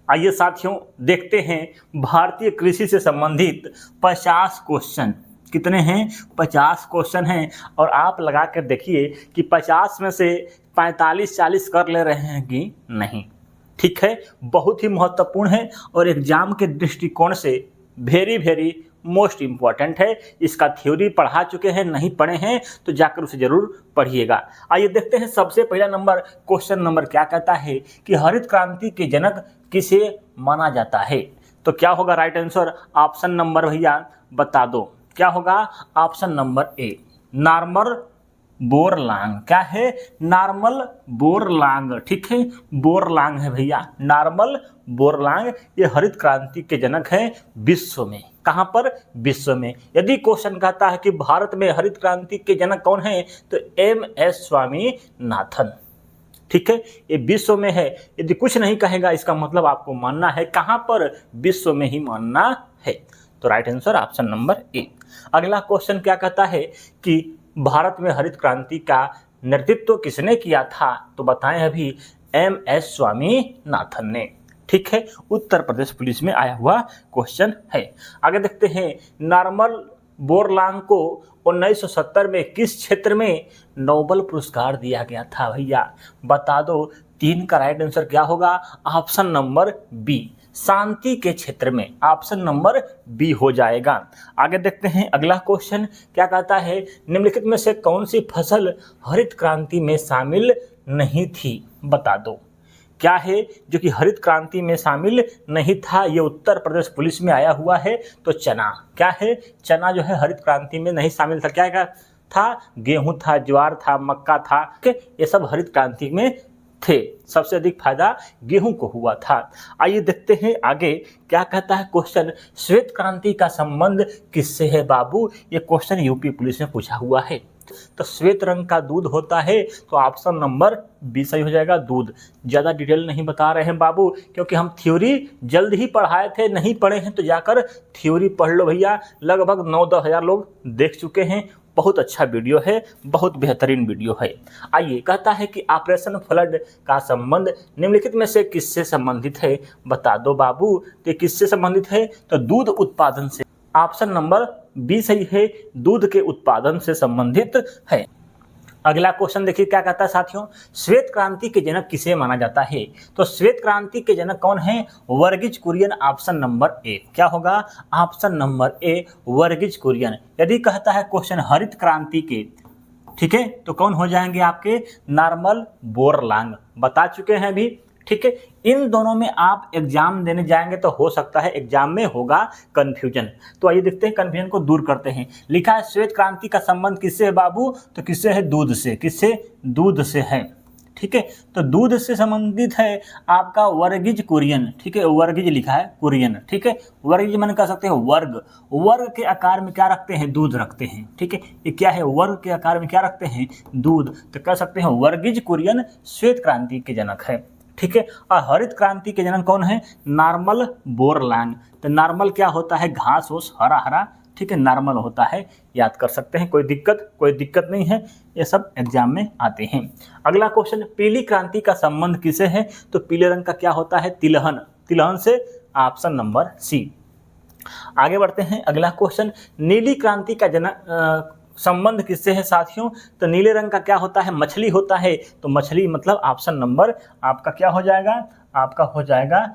आइए साथियों देखते हैं भारतीय कृषि से संबंधित 50 क्वेश्चन। कितने हैं? 50 क्वेश्चन हैं। और आप लगा कर देखिए कि 50 में से 45-40 कर ले रहे हैं कि नहीं। ठीक है, बहुत ही महत्वपूर्ण है और एग्जाम के दृष्टिकोण से वेरी मोस्ट इम्पॉर्टेंट है। इसका थ्योरी पढ़ा चुके हैं, नहीं पढ़े हैं तो जाकर उसे जरूर पढ़िएगा। आइए देखते हैं सबसे पहला नंबर क्वेश्चन नंबर क्या कहता है कि हरित क्रांति के जनक किसे माना जाता है। तो क्या होगा राइट आंसर? ऑप्शन नंबर भैया बता दो क्या होगा? Option number A Norman Borlaug. क्या है? Norman Borlaug. ठीक है, बोरलांग है भैया, नॉर्मन बोरलांग। ये हरित क्रांति के जनक हैं विश्व में। कहाँ पर? विश्व में। यदि क्वेश्चन कहता है कि भारत में हरित क्रांति के जनक कौन है तो MS स्वामीनाथन। ठीक है, ये विश्व में है। यदि कुछ नहीं कहेगा इसका मतलब आपको मानना है कहाँ पर? विश्व में ही मानना है। तो राइट आंसर ऑप्शन नंबर ए। अगला क्वेश्चन क्या कहता है कि भारत में हरित क्रांति का नेतृत्व किसने किया था? तो बताएं अभी MS स्वामीनाथन ने। ठीक है, उत्तर प्रदेश पुलिस में आया हुआ क्वेश्चन है। आगे देखते हैं नॉर्मन बोरलांग को 1970 में किस क्षेत्र में नोबेल पुरस्कार दिया गया था भैया? बता दो। 3 का राइट आंसर क्या होगा? ऑप्शन नंबर बी शांति के क्षेत्र में। ऑप्शन नंबर बी हो जाएगा। आगे देखते हैं अगला क्वेश्चन क्या कहता है निम्नलिखित में से कौन सी फसल हरित क्रांति में शामिल नहीं थी? बता दो क्या है जो कि हरित क्रांति में शामिल नहीं था। ये उत्तर प्रदेश पुलिस में आया हुआ है। तो चना। क्या है? चना जो है हरित क्रांति में नहीं शामिल था। क्या था? गेहूं था, ज्वार था, मक्का था। ये सब हरित क्रांति में थे। सबसे अधिक फायदा गेहूं को हुआ था। आइए देखते हैं आगे क्या कहता है क्वेश्चन श्वेत क्रांति का संबंध किससे है बाबू? ये क्वेश्चन यूपी पुलिस में पूछा हुआ है। तो श्वेत रंग का दूध होता है तो ऑप्शन नंबर बी सही हो जाएगा, दूध। ज़्यादा डिटेल नहीं बता रहे हैं बाबू क्योंकि हम थ्योरी जल्द ही पढ़ाए थे, नहीं पढ़े हैं तो जाकर थ्योरी पढ़ लो भैया। लगभग 9-10 हज़ार लोग देख चुके हैं। बहुत अच्छा वीडियो है, बहुत बेहतरीन वीडियो है। आइए कहता है कि ऑपरेशन फ्लड का संबंध निम्नलिखित में से किससे संबंधित है? बता दो बाबू। तो किससे संबंधित है? तो दूध उत्पादन से। ऑप्शन नंबर बी सही है, दूध के उत्पादन से संबंधित है। अगला क्वेश्चन देखिए क्या कहता है साथियों श्वेत क्रांति के जनक किसे माना जाता है? तो श्वेत क्रांति के जनक कौन है? Verghese Kurien. Option number A क्या होगा? Option number A Verghese Kurien. यदि कहता है क्वेश्चन हरित क्रांति के, ठीक है, तो कौन हो जाएंगे आपके? नॉर्मन बोरलांग। बता चुके हैं अभी। ठीक है, इन दोनों में आप एग्जाम देने जाएंगे तो हो सकता है एग्जाम में होगा कंफ्यूजन। तो आइए देखते हैं कंफ्यूजन को दूर करते हैं। लिखा है श्वेत क्रांति का संबंध किससे है बाबू? तो किससे है? दूध से। किससे? दूध से है। ठीक है, तो दूध से संबंधित है आपका वर्गीज कुरियन। ठीक है, वर्गीज लिखा है कुरियन। ठीक है, वर्गीज मन कह सकते हैं वर्ग। वर्ग के आकार में क्या रखते हैं? दूध रखते हैं। ठीक है, ये क्या है? वर्ग के आकार में क्या रखते हैं? दूध। तो कह सकते हैं वर्गीज कुरियन श्वेत क्रांति के जनक है। ठीक है, और हरित क्रांति के जनक कौन है? नॉर्मन बोरलांग। तो नॉर्मल क्या होता है? घास ओस हरा हरा। ठीक है, नॉर्मल होता है, याद कर सकते हैं। कोई दिक्कत नहीं है, ये सब एग्जाम में आते हैं। अगला क्वेश्चन पीली क्रांति का संबंध किसे है? तो पीले रंग का क्या होता है? तिलहन। तिलहन से। Option number C. आगे बढ़ते हैं अगला क्वेश्चन नीली क्रांति का जनक संबंध किससे है साथियों? तो नीले रंग का क्या होता है? मछली होता है। तो मछली मतलब ऑप्शन नंबर आपका क्या हो जाएगा? आपका हो जाएगा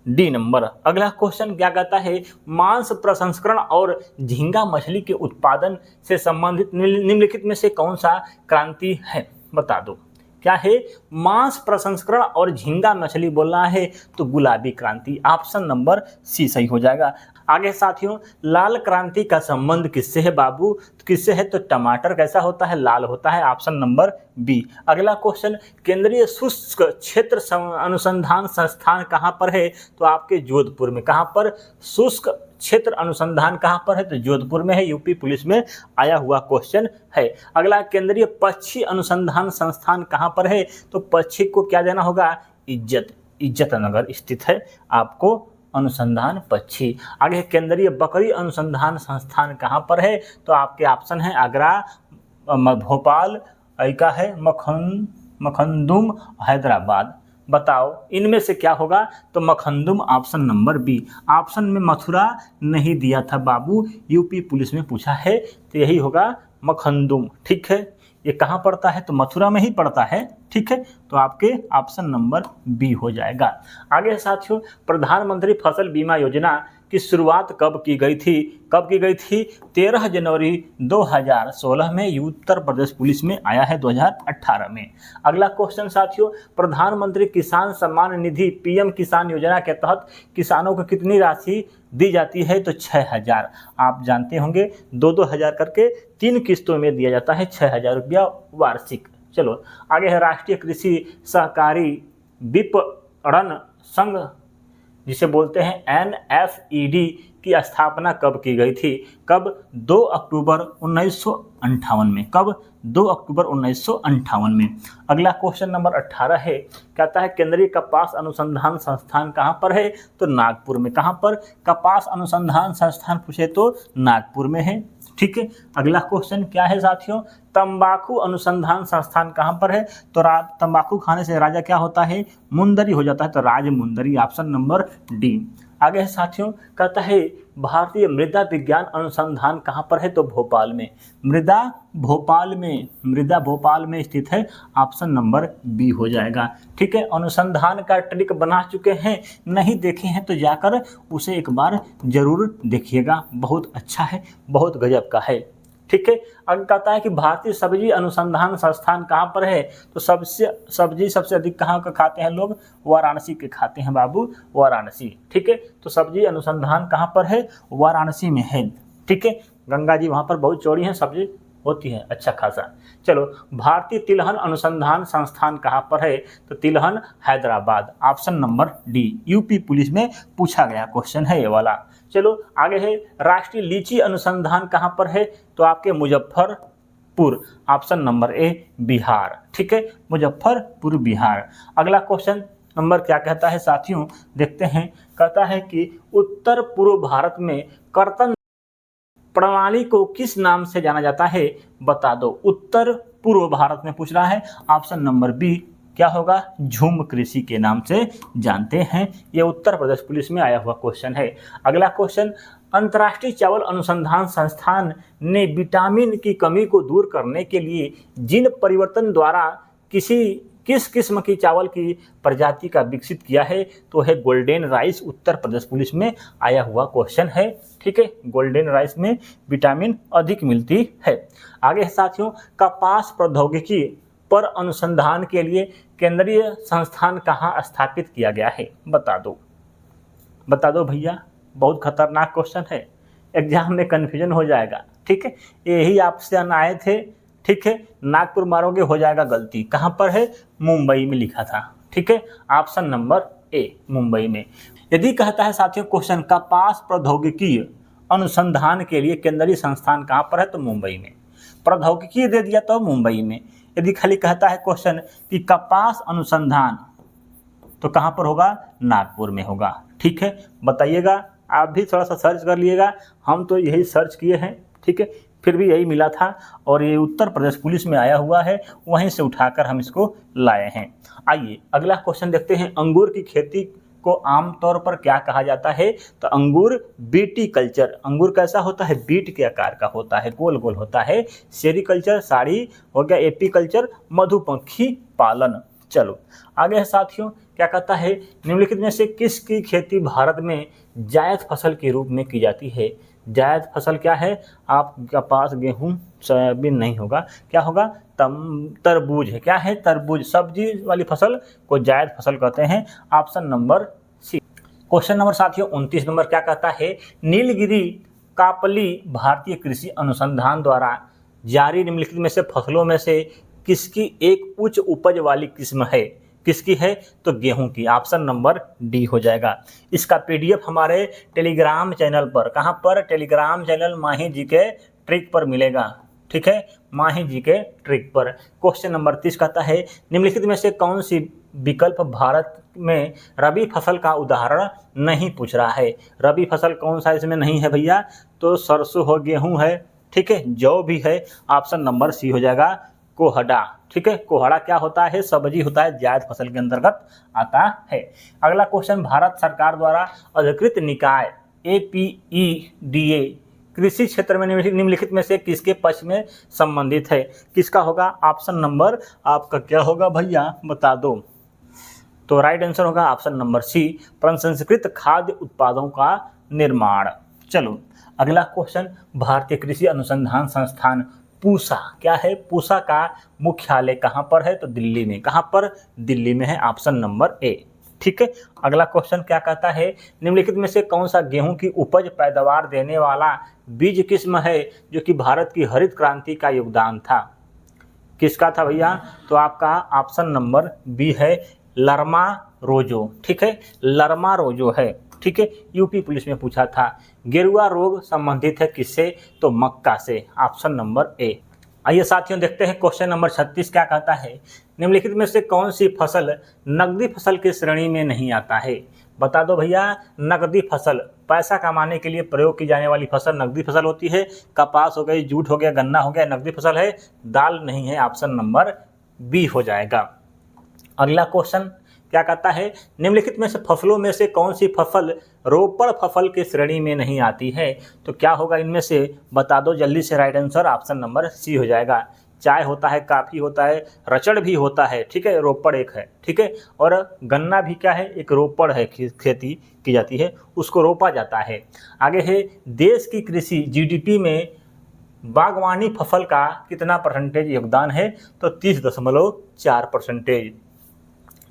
डी नंबर। अगला क्वेश्चन क्या कहता है मांस प्रसंस्करण और झींगा मछली के उत्पादन से संबंधित निम्नलिखित में से कौन सा क्रांति है? बता दो क्या है? मांस प्रसंस्करण और झींगा मछली बोलना है तो गुलाबी क्रांति। ऑप्शन नंबर सी सही हो जाएगा। आगे साथियों लाल क्रांति का संबंध किससे है बाबू? तो किससे है? तो टमाटर कैसा होता है? लाल होता है। Option number B. अगला क्वेश्चन केंद्रीय शुष्क क्षेत्र अनुसंधान संस्थान कहाँ पर है? तो आपके जोधपुर में। कहाँ पर? शुष्क क्षेत्र अनुसंधान कहाँ पर है? तो जोधपुर में है। यूपी पुलिस में आया हुआ क्वेश्चन है। अगला केंद्रीय पक्षी अनुसंधान संस्थान कहाँ पर है? तो पक्षी को क्या देना होगा? इज्जत नगर स्थित है आपको अनुसंधान पक्षी। आगे केंद्रीय बकरी अनुसंधान संस्थान कहाँ पर है? तो आपके ऑप्शन है आगरा, भोपाल, का है मखनदुम, हैदराबाद। बताओ इनमें से क्या होगा, तो मखंदुम ऑप्शन नंबर बी। ऑप्शन में मथुरा नहीं दिया था बाबू, यूपी पुलिस में पूछा है, तो यही होगा मखंदुम। ठीक है, ये कहाँ पड़ता है, तो मथुरा में ही पड़ता है। ठीक है, तो आपके ऑप्शन नंबर बी हो जाएगा। आगे साथियों, प्रधानमंत्री फसल बीमा योजना की शुरुआत कब की गई थी, कब की गई थी, 13 जनवरी 2016 में। ये उत्तर प्रदेश पुलिस में आया है 2018 में। अगला क्वेश्चन साथियों, प्रधानमंत्री किसान सम्मान निधि पीएम किसान योजना के तहत किसानों को कितनी राशि दी जाती है, तो 6000। आप जानते होंगे 2-2 हज़ार करके 3 किस्तों में दिया जाता है, 6000 रुपया वार्षिक। चलो आगे है, राष्ट्रीय कृषि सहकारी विपणन संघ जिसे बोलते हैं NFED की स्थापना कब की गई थी, कब, 2 अक्टूबर 1958 में। कब, 2 अक्टूबर 1958 में। अगला क्वेश्चन नंबर 18 है, कहता है केंद्रीय कपास अनुसंधान संस्थान कहाँ पर है, तो नागपुर में। कहाँ पर, कपास अनुसंधान संस्थान पूछे तो नागपुर में है। ठीक है, अगला क्वेश्चन क्या है साथियों, तंबाकू अनुसंधान संस्थान कहाँ पर है, तो तंबाकू खाने से राजा क्या होता है, मुंदरी हो जाता है, तो राजमुंदरी, ऑप्शन नंबर डी। आगे है साथियों, कहता है भारतीय मृदा विज्ञान अनुसंधान कहाँ पर है, तो भोपाल में। मृदा भोपाल में, मृदा भोपाल में स्थित है, ऑप्शन नंबर बी हो जाएगा। ठीक है, अनुसंधान का ट्रिक बना चुके हैं, नहीं देखे हैं तो जाकर उसे एक बार जरूर देखिएगा, बहुत अच्छा है, बहुत गजब का है। ठीक है, अगर कहता है कि भारतीय सब्जी अनुसंधान संस्थान कहाँ पर है, तो सब्जी सबसे अधिक कहाँ का खाते हैं लोग, वाराणसी के खाते हैं बाबू, वाराणसी। ठीक है, तो सब्जी अनुसंधान कहाँ पर है, वाराणसी में है। ठीक है, गंगा जी वहाँ पर बहुत चौड़ी हैं, सब्जी होती है अच्छा खासा। चलो, भारतीय तिलहन अनुसंधान संस्थान कहाँ पर है, तो तिलहन Hyderabad, option number D. UP police में पूछा गया क्वेश्चन है ये वाला। चलो आगे है, राष्ट्रीय लीची अनुसंधान कहाँ पर है, तो आपके मुजफ्फरपुर, ऑप्शन नंबर ए बिहार। ठीक है, मुजफ्फरपुर बिहार। अगला क्वेश्चन नंबर क्या कहता है साथियों, देखते हैं। कहता है कि उत्तर पूर्व भारत में कर्तन प्रणाली को किस नाम से जाना जाता है, बता दो। उत्तर पूर्व भारत में पूछ रहा है, ऑप्शन नंबर बी क्या होगा, झूम कृषि के नाम से जानते हैं। यह उत्तर प्रदेश पुलिस में आया हुआ क्वेश्चन है। अगला क्वेश्चन, अंतर्राष्ट्रीय चावल अनुसंधान संस्थान ने विटामिन की कमी को दूर करने के लिए जीन परिवर्तन द्वारा किस किस्म की चावल की प्रजाति का विकसित किया है, तो है golden rice. Uttar Pradesh police में आया हुआ क्वेश्चन है। ठीक है, गोल्डन राइस में विटामिन अधिक मिलती है। आगे साथियों, कपास प्रौद्योगिकी पर अनुसंधान के लिए केंद्रीय संस्थान कहाँ स्थापित किया गया है, बता दो। बता दो भैया, बहुत खतरनाक क्वेश्चन है, एग्जाम में कन्फ्यूजन हो जाएगा। ठीक है, यही आपसे आए थे। ठीक है, नागपुर मारोगे हो जाएगा गलती। कहाँ पर है, मुंबई में लिखा था। ठीक है, ऑप्शन नंबर ए मुंबई में। यदि कहता है साथियों क्वेश्चन, कपास प्रौद्योगिकी अनुसंधान के लिए केंद्रीय संस्थान कहाँ पर है, तो मुंबई में। प्रौद्योगिकी दे दिया तो मुंबई में। यदि खाली कहता है क्वेश्चन कि कपास अनुसंधान, तो कहाँ पर होगा, नागपुर में होगा। ठीक है, बताइएगा, आप भी थोड़ा सा सर्च कर लिएगा, हम तो यही सर्च किए हैं। ठीक है, फिर भी यही मिला था और ये उत्तर प्रदेश पुलिस में आया हुआ है, वहीं से उठाकर हम इसको लाए हैं। आइए अगला क्वेश्चन देखते हैं, अंगूर की खेती को आमतौर पर क्या कहा जाता है, तो अंगूर बीटी कल्चर। अंगूर कैसा होता है, बीट के आकार का होता है, गोल गोल होता है। सेरीकल्चर साड़ी हो गया, एपी कल्चर मधुमक्खी पालन। चलो आगे है साथियों, क्या कहता है, निम्नलिखित में से किसकी खेती भारत में जायद फसल के रूप में की जाती है। जायद फसल क्या है, आप कपास गेहूँ सोयाबीन नहीं होगा, क्या होगा, तरबूज है। क्या है, तरबूज, सब्जी वाली फसल को जायद फसल कहते हैं, option number C. Question number साथियों 29 नंबर क्या कहता है, नीलगिरी कापली भारतीय कृषि अनुसंधान द्वारा जारी निम्नलिखित में से फसलों में से किसकी एक उच्च उपज वाली किस्म है। किसकी है, तो गेहूं की, ऑप्शन नंबर डी हो जाएगा। इसका पीडीएफ हमारे टेलीग्राम चैनल पर, कहां पर, टेलीग्राम चैनल माही जी के ट्रिक पर मिलेगा। ठीक है, माही जी के ट्रिक पर। क्वेश्चन नंबर 30 कहता है, निम्नलिखित में से कौन सी विकल्प भारत में रबी फसल का उदाहरण नहीं पूछ रहा है। रबी फसल कौन सा इसमें नहीं है भैया, तो सरसों हो, गेहूं है, ठीक है, जौ भी है, ऑप्शन नंबर सी हो जाएगा, कोहड़ा। ठीक है, कोहड़ा क्या होता है, सब्जी होता है, जायद फसल के अंतर्गत आता है। अगला क्वेश्चन, भारत सरकार द्वारा अधिकृत निकाय APEDA कृषि क्षेत्र में निम्नलिखित में से किसके पक्ष में संबंधित है? किसका होगा? ऑप्शन नंबर आपका क्या होगा भैया, बता दो। तो राइट आंसर होगा ऑप्शन नंबर सी, प्रसंस्कृत खाद्य उत्पादों का निर्माण। चलो अगला क्वेश्चन, भारतीय कृषि अनुसंधान संस्थान पूसा क्या है? पूसा का मुख्यालय कहाँ पर है? तो दिल्ली में। कहाँ पर? दिल्ली में है, ऑप्शन नंबर ए। ठीक है, अगला क्वेश्चन क्या कहता है, निम्नलिखित में से कौन सा गेहूं की उपज पैदावार देने वाला बीज किस्म है जो कि भारत की हरित क्रांति का योगदान था? किसका था भैया? तो आपका ऑप्शन नंबर बी है, लरमा रोजो। ठीक है, लरमा रोजो है। ठीक है, यूपी पुलिस में पूछा था। गेरुआ रोग संबंधित है किससे? तो मक्का से, ऑप्शन नंबर ए। आइए साथियों देखते हैं क्वेश्चन नंबर 36 क्या कहता है, निम्नलिखित में से कौन सी फसल नकदी फसल की श्रेणी में नहीं आता है? बता दो भैया, नकदी फसल पैसा कमाने के लिए प्रयोग की जाने वाली फसल नकदी फसल होती है। कपास हो गई, जूट हो गया, गन्ना हो गया, नकदी फसल है। दाल नहीं है, ऑप्शन नंबर बी हो जाएगा। अगला क्वेश्चन क्या कहता है, निम्नलिखित में से फसलों में से कौन सी फसल रोपड़ फसल की श्रेणी में नहीं आती है? तो क्या होगा इनमें से, बता दो जल्दी से। Right answer option number C हो जाएगा। चाय होता है, काफ़ी होता है, रचड़ भी होता है। ठीक है, रोपड़ एक है। ठीक है, और गन्ना भी क्या है, एक रोपड़ है, खेती की जाती है, उसको रोपा जाता है। आगे है, देश की कृषि GDP में बागवानी फसल का कितना परसेंटेज योगदान है? तो 30.4%।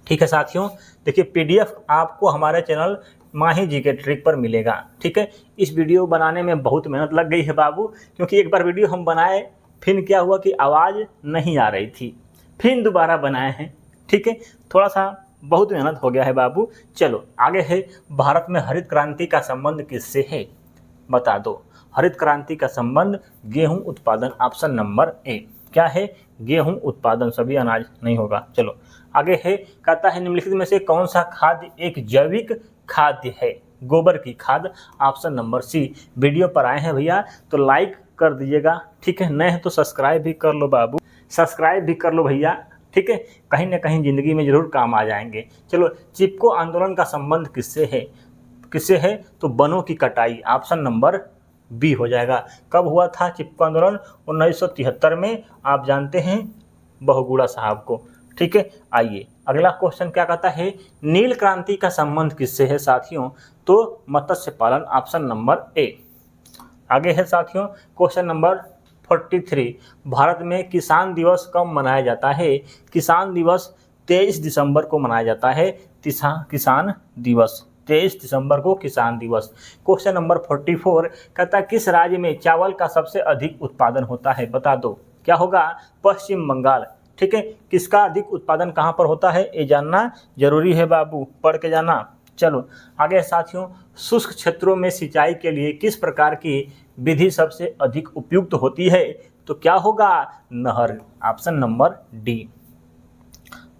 ठीक है साथियों, देखिए PDF आपको हमारे चैनल माही GK ट्रिक पर मिलेगा। ठीक है, इस वीडियो बनाने में बहुत मेहनत लग गई है बाबू, क्योंकि एक बार वीडियो हम बनाए, फिर क्या हुआ कि आवाज़ नहीं आ रही थी, फिर दोबारा बनाए हैं। ठीक है, थोड़ा सा बहुत मेहनत हो गया है बाबू। चलो आगे है, भारत में हरित क्रांति का संबंध किससे है? बता दो। हरित क्रांति का संबंध गेहूं उत्पादन, ऑप्शन नंबर ए। क्या है? गेहूं उत्पादन, सभी अनाज नहीं होगा। चलो आगे है, कहता है निम्नलिखित में से कौन सा खाद्य एक जैविक खाद्य है? गोबर की खाद, ऑप्शन नंबर सी। वीडियो पर आए हैं भैया तो लाइक कर दीजिएगा। ठीक है, नए हैं तो सब्सक्राइब भी कर लो बाबू, सब्सक्राइब भी कर लो भैया। ठीक है, कहीं ना कहीं ज़िंदगी में ज़रूर काम आ जाएंगे। चलो, चिपको आंदोलन का संबंध किससे है? किससे है? तो वनों की कटाई, ऑप्शन नंबर बी हो जाएगा। कब हुआ था चिपको आंदोलन? 1973 में। आप जानते हैं बहुगुणा साहब को। ठीक है, आइए अगला क्वेश्चन क्या कहता है, नील क्रांति का संबंध किससे है साथियों? तो मत्स्य पालन, ऑप्शन नंबर ए। आगे है साथियों क्वेश्चन नंबर 43, भारत में किसान दिवस कब मनाया जाता है? किसान दिवस 23 दिसंबर को मनाया जाता है। किसान दिवस 23 दिसंबर को किसान दिवस। क्वेश्चन नंबर 44 कहता है, किस राज्य में चावल का सबसे अधिक उत्पादन होता है? बता दो। क्या होगा? पश्चिम बंगाल। ठीक है, किसका अधिक उत्पादन कहाँ पर होता है? ये जानना जरूरी है बाबू, पढ़ के जाना। चलो आगे साथियों, शुष्क क्षेत्रों में सिंचाई के लिए किस प्रकार की विधि सबसे अधिक उपयुक्त होती है? तो क्या होगा? नहर, ऑप्शन नंबर डी।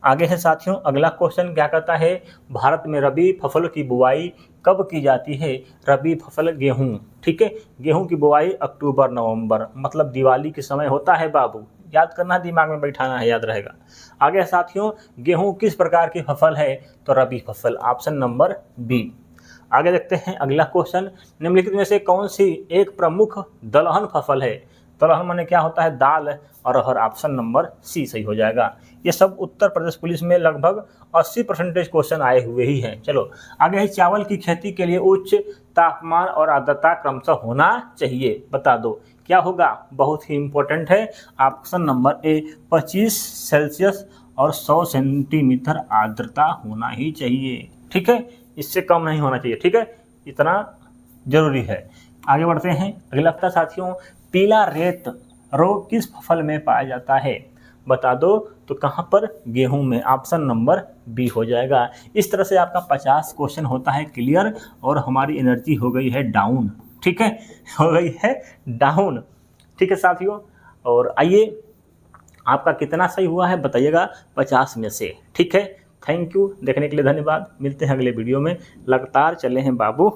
आगे है साथियों अगला क्वेश्चन क्या कहता है, भारत में रबी फसलों की बुआई कब की जाती है? रबी फसल गेहूं। ठीक है, गेहूं की बुआई अक्टूबर नवंबर, मतलब दिवाली के समय होता है बाबू। याद करना, दिमाग में बैठाना है, याद रहेगा। आगे साथियों, गेहूं किस प्रकार की फसल है? तो रबी फसल, ऑप्शन नंबर बी। आगे देखते हैं अगला क्वेश्चन, निम्नलिखित में से कौन सी एक प्रमुख दलहन फसल है? दलहन माने क्या होता है? दाल और अरहर, ऑप्शन नंबर सी सही हो जाएगा। ये सब उत्तर प्रदेश पुलिस में लगभग 80% क्वेश्चन आए हुए ही हैं। चलो आगे है, चावल की खेती के लिए उच्च तापमान और आर्द्रता क्रमशः होना चाहिए। बता दो क्या होगा? बहुत ही इंपॉर्टेंट है, ऑप्शन नंबर ए 25 सेल्सियस और 100 सेंटीमीटर आर्द्रता होना ही चाहिए। ठीक है, इससे कम नहीं होना चाहिए। ठीक है, इतना जरूरी है। आगे बढ़ते हैं अगला साथियों, पीला रेत रोग किस फसल में पाया जाता है? बता दो। तो कहाँ पर? गेहूं में, ऑप्शन नंबर बी हो जाएगा। इस तरह से आपका 50 क्वेश्चन होता है क्लियर, और हमारी एनर्जी हो गई है डाउन। ठीक है, हो गई है डाउन। ठीक है साथियों, और आइए आपका कितना सही हुआ है बताइएगा 50 में से। ठीक है, थैंक यू, देखने के लिए धन्यवाद। मिलते हैं अगले वीडियो में, लगातार चले हैं बाबू।